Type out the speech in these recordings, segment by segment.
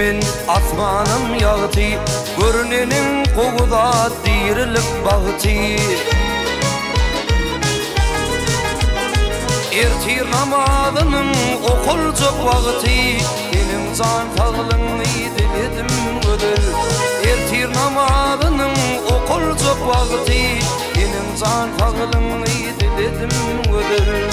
men asmanım yağtı, görünenin qoğuda dirilik bağıtı. Ertir namazının okulcuk vakti, benim can sağlığını diledim ödül. Ertir namazının okulcuk vakti, benim can sağlığını diledim ödül.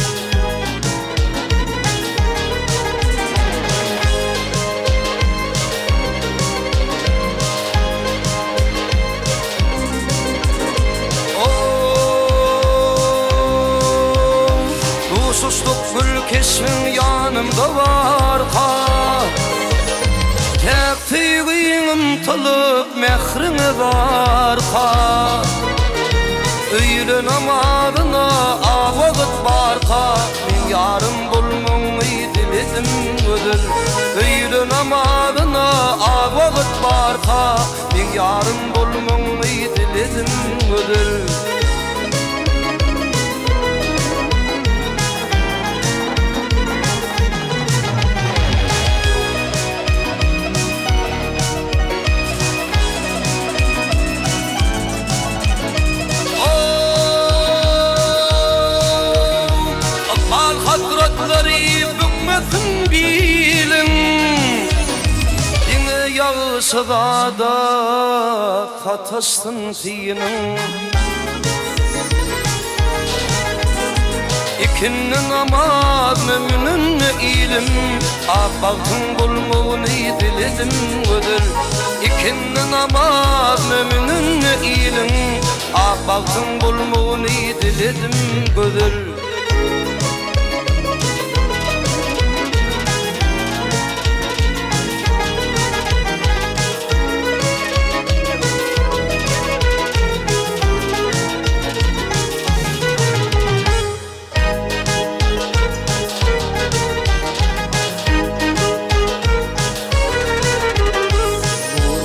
Sustuk gül kesin yanımda var ha. Tekfiğim tılıp mehrini var ha. Öyle namazına avağıt var ha. Men yarım bulmunu diledim ödül. Öyle namazına avağıt var ha. Men yarım bulmunu diledim ödül. Bükmesin bilin, yine yağısı da katasın tinin. İkinin namaz müminin ilim, abaktın bulmuğunu diledim ödül. İkinin namaz müminin ilim, abaktın bulmuğunu diledim ödül.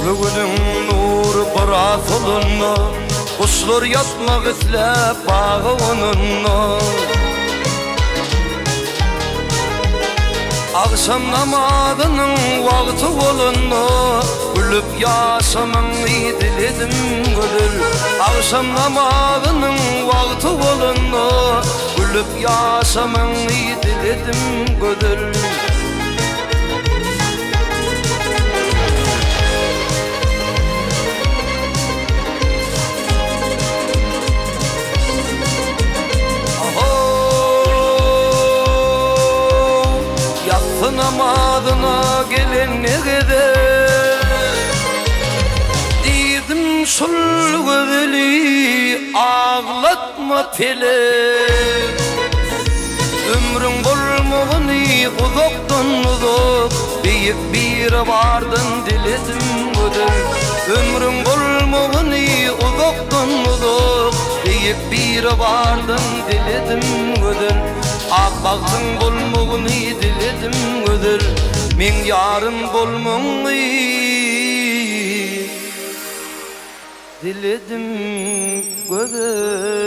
Bugünün nuru para solunna, kuşlar yatmak islep bağı onunla. Akşam namazının vakti olunna, gülüp yaşamanı diledim ödül. Akşam namazının vakti olunna, gülüp yaşamanı diledim ödül. Namazına gelen ne kadar dedim sul gözeli ağlatma tele. Ömrün bulmuğunu uzaktan uzak büyük bir vardın diledim ödül. Ömrün bulmuğunu uzaktan uzak büyük bir vardın diledim ödül. Akbaktın bulmuğunu diledim ödül. Men yarın bulmuğunu diledim ödül.